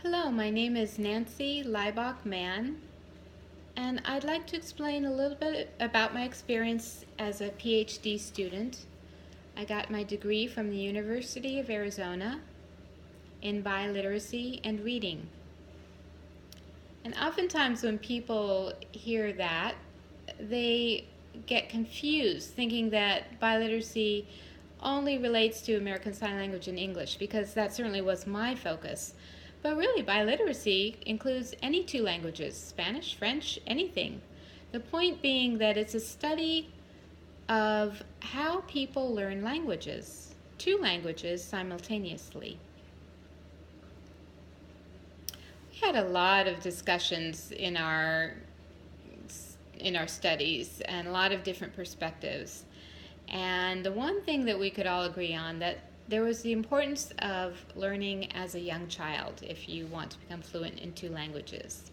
Hello, my name is Nancy Leibach Mann, and I'd like to explain a little bit about my experience as a PhD student. I got my degree from the University of Arizona in biliteracy and reading. And oftentimes when people hear that, they get confused thinking that biliteracy only relates to American Sign Language and English, because that certainly was my focus. But really, biliteracy includes any two languages, Spanish, French, anything. The point being that it's a study of how people learn languages, two languages simultaneously. We had a lot of discussions in our studies and a lot of different perspectives. And the one thing that we could all agree on, that there was the importance of learning as a young child if you want to become fluent in two languages.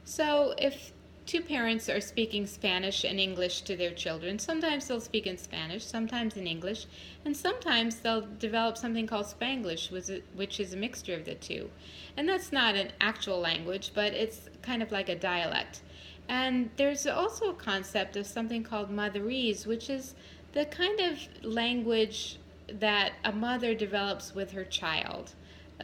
So if two parents are speaking Spanish and English to their children, sometimes they'll speak in Spanish, sometimes in English, and sometimes they'll develop something called Spanglish, which is a mixture of the two. And that's not an actual language, but it's kind of like a dialect. And there's also a concept of something called motherese, which is the kind of language that a mother develops with her child,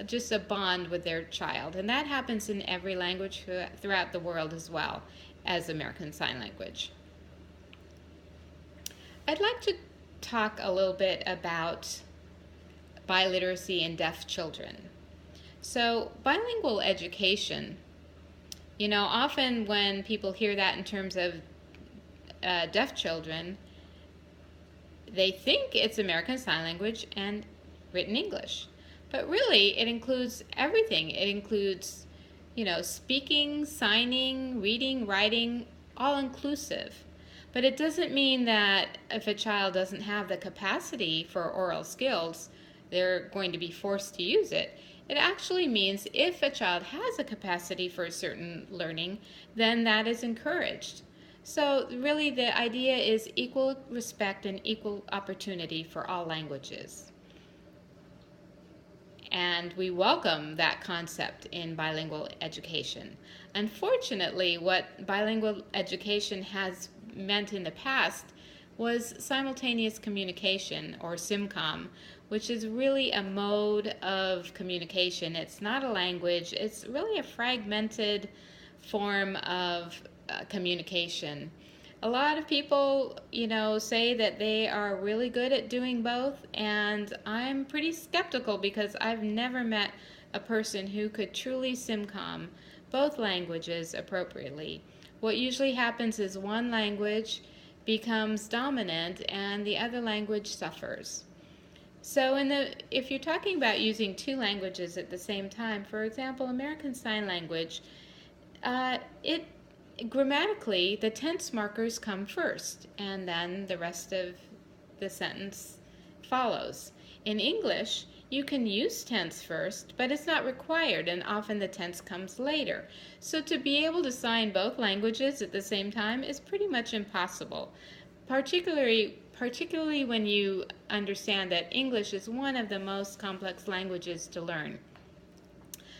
just a bond with their child. And that happens in every language throughout the world as well as American Sign Language. I'd like to talk a little bit about biliteracy in deaf children. So bilingual education, often when people hear that in terms of deaf children, they think it's American Sign Language and written English. But really, it includes everything. It includes, speaking, signing, reading, writing, all inclusive. But it doesn't mean that if a child doesn't have the capacity for oral skills, they're going to be forced to use it. It actually means if a child has a capacity for a certain learning, then that is encouraged. So really the idea is equal respect and equal opportunity for all languages. And we welcome that concept in bilingual education. Unfortunately, what bilingual education has meant in the past was simultaneous communication, or SIMCOM, which is really a mode of communication. It's not a language, it's really a fragmented form of communication. A lot of people, say that they are really good at doing both, and I'm pretty skeptical because I've never met a person who could truly SIMCOM both languages appropriately. What usually happens is one language becomes dominant and the other language suffers. So if you're talking about using two languages at the same time, for example, American Sign Language, grammatically, the tense markers come first, and then the rest of the sentence follows. In English, you can use tense first, but it's not required, and often the tense comes later. So to be able to sign both languages at the same time is pretty much impossible, particularly when you understand that English is one of the most complex languages to learn.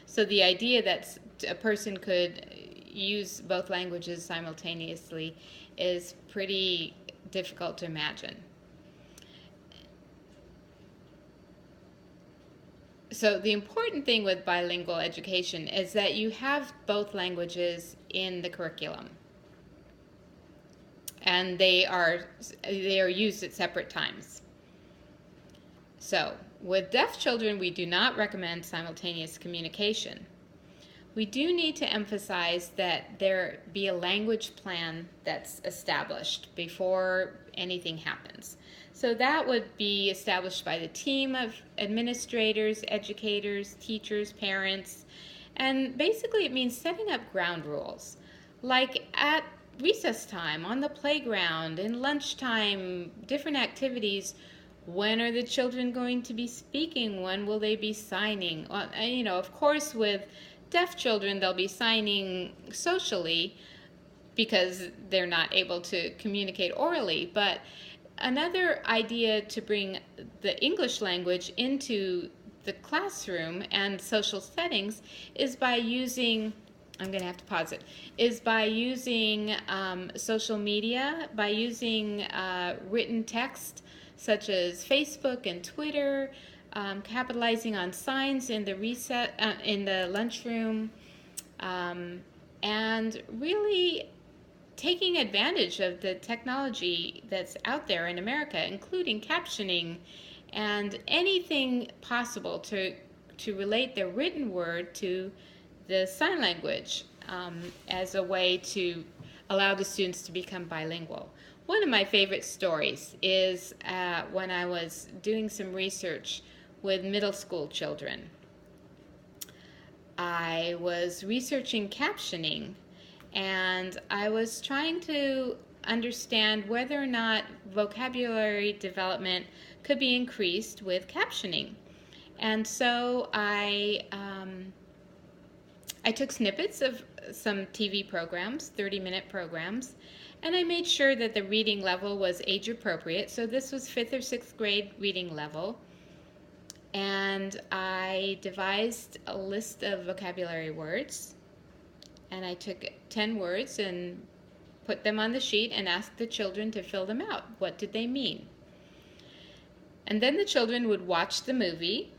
So the idea that a person could use both languages simultaneously is pretty difficult to imagine. So the important thing with bilingual education is that you have both languages in the curriculum, and they are used at separate times. So with deaf children, we do not recommend simultaneous communication. We do need to emphasize that there be a language plan that's established before anything happens. So that would be established by the team of administrators, educators, teachers, parents, and basically it means setting up ground rules. Like at recess time, on the playground, in lunchtime, different activities. When are the children going to be speaking? When will they be signing? Of course, with deaf children, they'll be signing socially because they're not able to communicate orally. But another idea to bring the English language into the classroom and social settings is by using, I'm going to have to pause it, is by using social media, by using written text such as Facebook and Twitter, capitalizing on signs in the lunchroom, and really taking advantage of the technology that's out there in America, including captioning and anything possible to relate the written word to the sign language as a way to allow the students to become bilingual. One of my favorite stories is when I was doing some research with middle school children. I was researching captioning, and I was trying to understand whether or not vocabulary development could be increased with captioning. And so I took snippets of some TV programs, 30-minute programs, and I made sure that the reading level was age appropriate. So this was 5th or 6th grade reading level. And I devised a list of vocabulary words, and I took 10 words and put them on the sheet and asked the children to fill them out. What did they mean? And then the children would watch the movie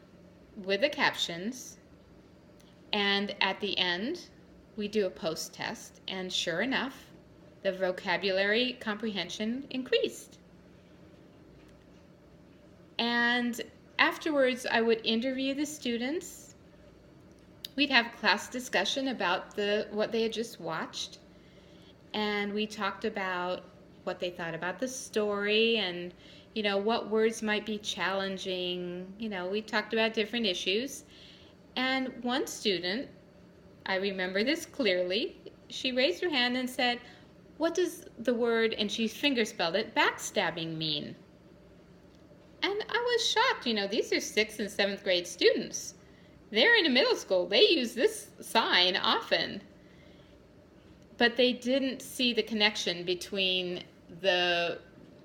with the captions, and at the end, we do a post test, and sure enough, the vocabulary comprehension increased. And afterwards, I would interview the students. We'd have a class discussion about what they had just watched, and we talked about what they thought about the story and, what words might be challenging. We talked about different issues. And one student, I remember this clearly, she raised her hand and said, "What does the word," and she fingerspelled it, "backstabbing" mean? And I was shocked. These are 6th and 7th grade students. They're in a middle school. They use this sign often. But they didn't see the connection between the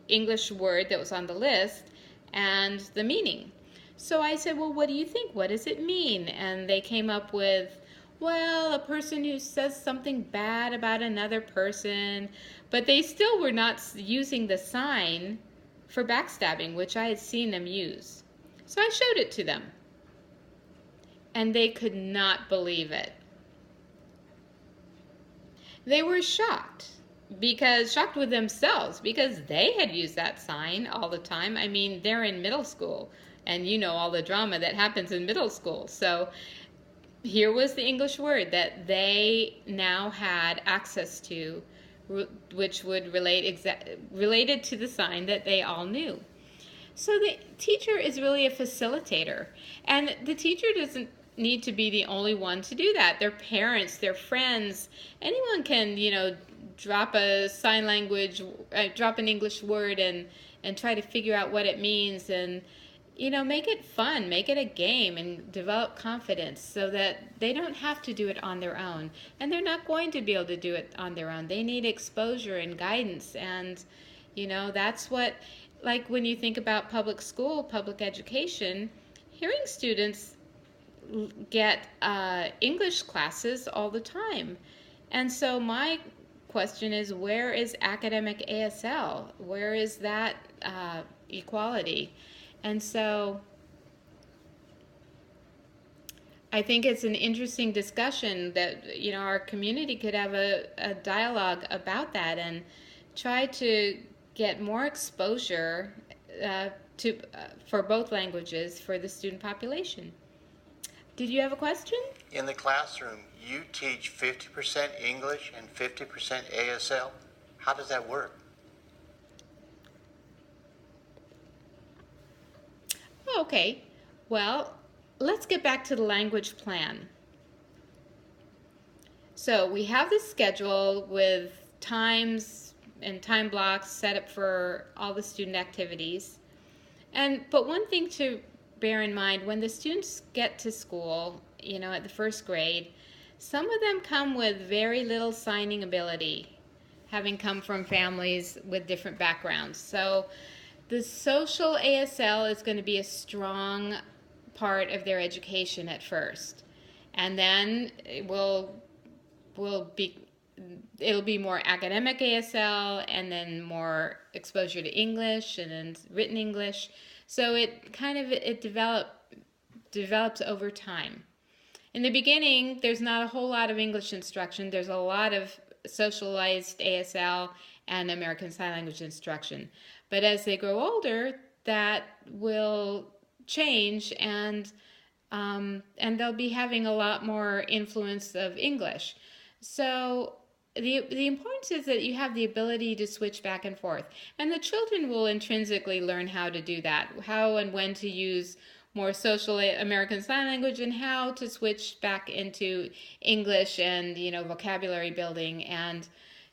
English word that was on the list and the meaning. So I said, "Well, what do you think? What does it mean?" And they came up with, well, a person who says something bad about another person. But they still were not using the sign for backstabbing, which I had seen them use. So I showed it to them. And they could not believe it. They were shocked with themselves, because they had used that sign all the time. I mean, they're in middle school, and all the drama that happens in middle school. So here was the English word that they now had access to, which would related to the sign that they all knew. So the teacher is really a facilitator, and the teacher doesn't need to be the only one to do that. Their parents, their friends, anyone can, drop a sign language, drop an English word and try to figure out what it means, and make it fun, make it a game, and develop confidence so that they don't have to do it on their own. And they're not going to be able to do it on their own. They need exposure and guidance. And, that's what, like when you think about public school, public education, hearing students get English classes all the time. And so my question is, where is academic ASL? Where is that equality? And so I think it's an interesting discussion that, our community could have a dialogue about that and try to get more exposure for both languages for the student population. Did you have a question? In the classroom, you teach 50% English and 50% ASL. How does that work? Okay, well, let's get back to the language plan. So we have this schedule with times and time blocks set up for all the student activities. But one thing to bear in mind, when the students get to school, at the 1st grade, some of them come with very little signing ability, having come from families with different backgrounds. So the social ASL is going to be a strong part of their education at first, and then will be it'll be more academic ASL, and then more exposure to English, and then written English. So it develops over time. In the beginning, there's not a whole lot of English instruction. There's a lot of socialized ASL and American Sign Language instruction. But as they grow older, that will change, and they'll be having a lot more influence of English. So the importance is that you have the ability to switch back and forth, and the children will intrinsically learn how to do that, how and when to use more social American Sign Language, and how to switch back into English, and vocabulary building, and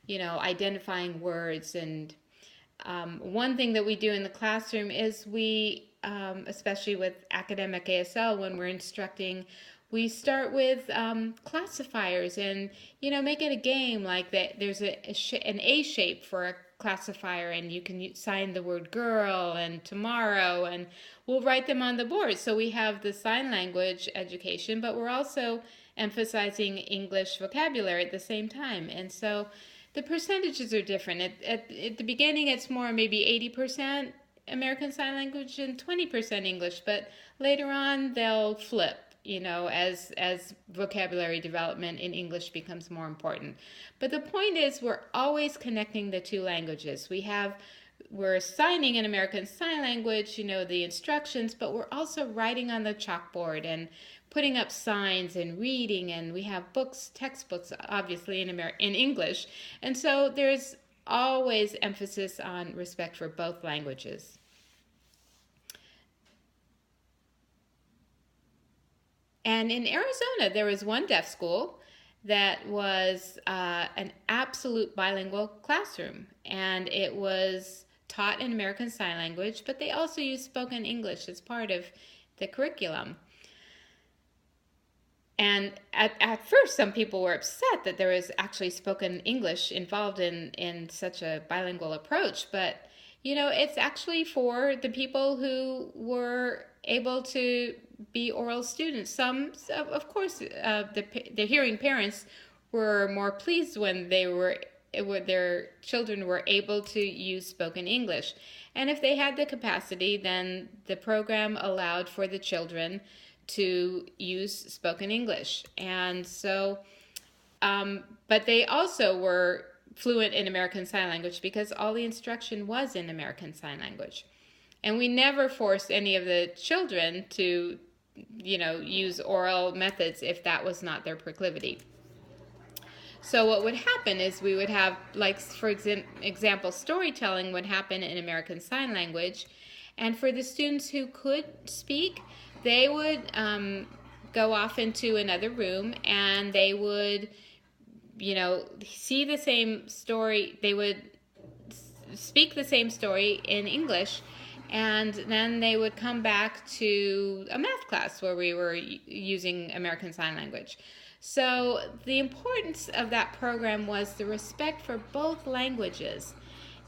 identifying words. And one thing that we do in the classroom is we, especially with academic ASL, when we're instructing, we start with classifiers, and make it a game, like that. There's an A shape for a classifier, and you can sign the word girl and tomorrow, and we'll write them on the board. So we have the sign language education, but we're also emphasizing English vocabulary at the same time. And so the percentages are different. At the beginning, it's more maybe 80% American Sign Language and 20% English, but later on they'll flip, as vocabulary development in English becomes more important. But the point is, we're always connecting the two languages. We're signing in American Sign Language, the instructions, but we're also writing on the chalkboard and putting up signs and reading, and we have textbooks, obviously in English. And so there's always emphasis on respect for both languages. And in Arizona, there was one deaf school that was an absolute bilingual classroom, and it was taught in American Sign Language, but they also used spoken English as part of the curriculum. And at first, some people were upset that there was actually spoken English involved in such a bilingual approach. But, it's actually for the people who were able to be oral students. Some, of course, the hearing parents were more pleased when their children were able to use spoken English. And if they had the capacity, then the program allowed for the children to use spoken English. And so, but they also were fluent in American Sign Language because all the instruction was in American Sign Language. And we never forced any of the children to, use oral methods if that was not their proclivity. So what would happen is we would have, like, for example, storytelling would happen in American Sign Language. And for the students who could speak, they would go off into another room, and they would, see the same story. They would speak the same story in English, and then they would come back to a math class where we were using American Sign Language. So the importance of that program was the respect for both languages.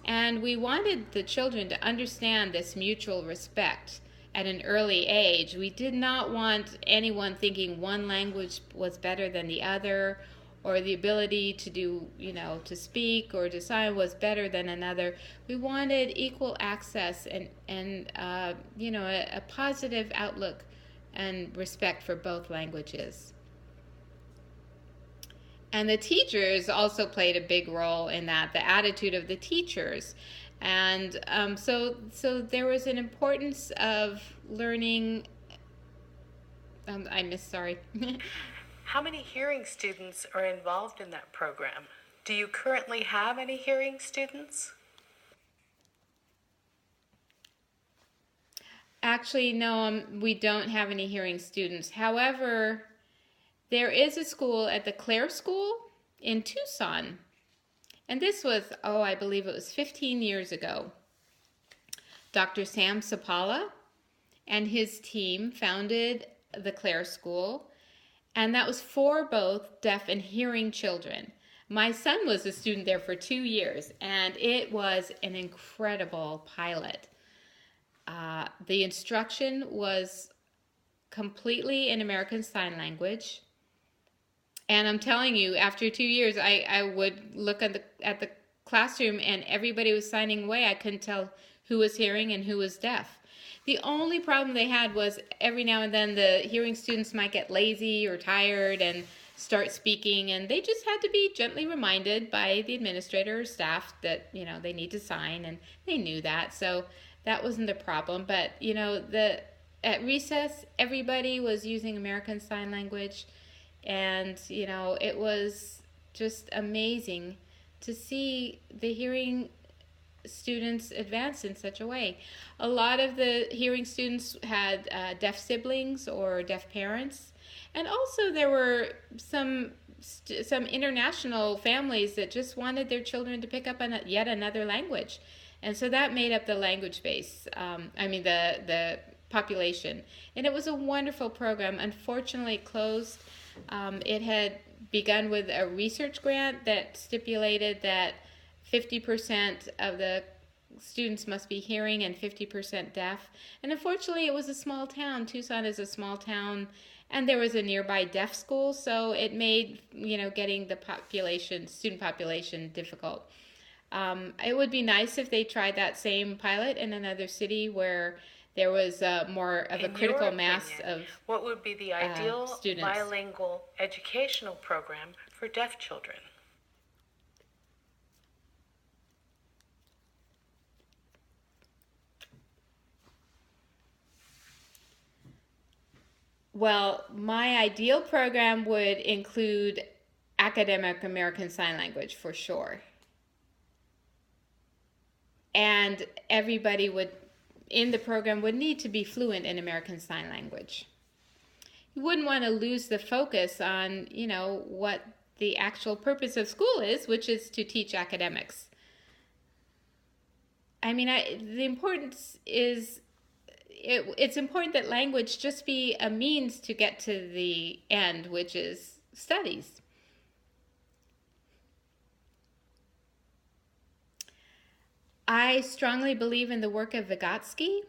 And we wanted the children to understand this mutual respect at an early age. We did not want anyone thinking one language was better than the other, or the ability to do, to speak or to sign was better than another. We wanted equal access and a positive outlook and respect for both languages. And the teachers also played a big role in that, the attitude of the teachers. And so there was an importance of learning. Sorry. How many hearing students are involved in that program? Do you currently have any hearing students? Actually, no, we don't have any hearing students. However, there is a school at the Clare School in Tucson. And this was, I believe it was 15 years ago. Dr. Sam Sapala and his team founded the Clare School, and that was for both deaf and hearing children. My son was a student there for 2 years, and it was an incredible pilot. The instruction was completely in American Sign Language. And I'm telling you, after 2 years, I would look at the classroom and everybody was signing away. I couldn't tell who was hearing and who was deaf. The only problem they had was every now and then the hearing students might get lazy or tired and start speaking, and they just had to be gently reminded by the administrator or staff that, they need to sign, and they knew that. So that wasn't a problem. But, at recess, everybody was using American Sign Language. And, it was just amazing to see the hearing students advance in such a way. A lot of the hearing students had deaf siblings or deaf parents. And also there were some international families that just wanted their children to pick up yet another language. And so that made up the language base, the population. And it was a wonderful program. Unfortunately, it closed. It had begun with a research grant that stipulated that 50% of the students must be hearing and 50% deaf. And unfortunately, it was a small town. Tucson is a small town, and there was a nearby deaf school, so it made, getting the student population difficult. It would be nice if they tried that same pilot in another city where there was more of a critical mass of what would be the ideal students. Bilingual educational program for deaf children? Well, my ideal program would include academic American Sign Language for sure. And everybody in the program would need to be fluent in American Sign Language. You wouldn't want to lose the focus on, what the actual purpose of school is, which is to teach academics. The importance is, it's important that language just be a means to get to the end, which is studies. I strongly believe in the work of Vygotsky,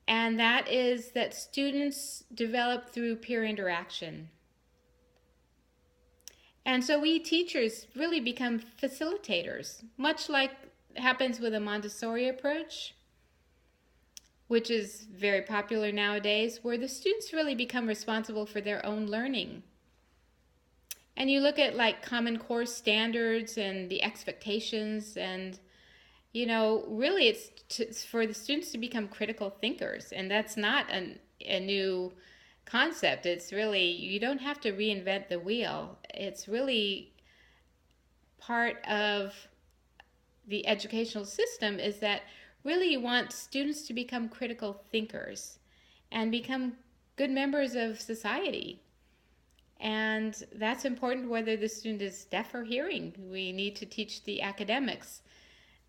and that is that students develop through peer interaction. And so we teachers really become facilitators, much like happens with a Montessori approach, which is very popular nowadays, where the students really become responsible for their own learning. And you look at Common Core standards and the expectations, and really it's for the students to become critical thinkers, and that's not a new concept. It's really, you don't have to reinvent the wheel. It's really part of the educational system, is that really you want students to become critical thinkers and become good members of society. And that's important whether the student is deaf or hearing. We need to teach the academics,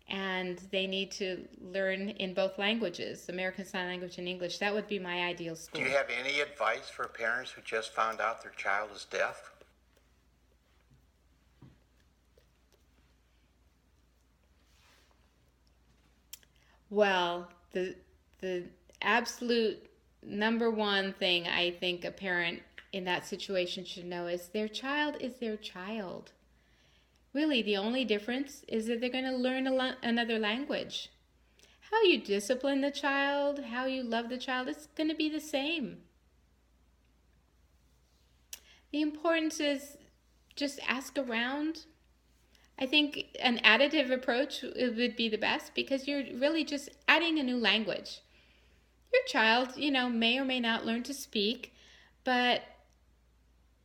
and they need to learn in both languages, American Sign Language and English. That would be my ideal school. Do you have any advice for parents who just found out their child is deaf? Well, the absolute number one thing I think a parent in that situation should know is their child is their child. Really, the only difference is that they're going to learn another language. How you discipline the child, how you love the child, it's going to be the same. The importance is just ask around. I think an additive approach would be the best, because you're really just adding a new language. Your child, may or may not learn to speak, but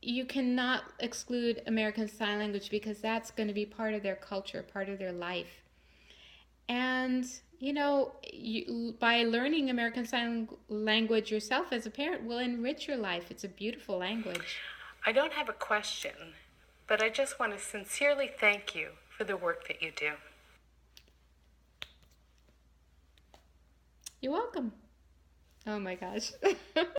you cannot exclude American Sign Language, because that's going to be part of their culture, part of their life. And, by learning American Sign Language yourself as a parent will enrich your life. It's a beautiful language. I don't have a question, but I just want to sincerely thank you for the work that you do. You're welcome. Oh my gosh.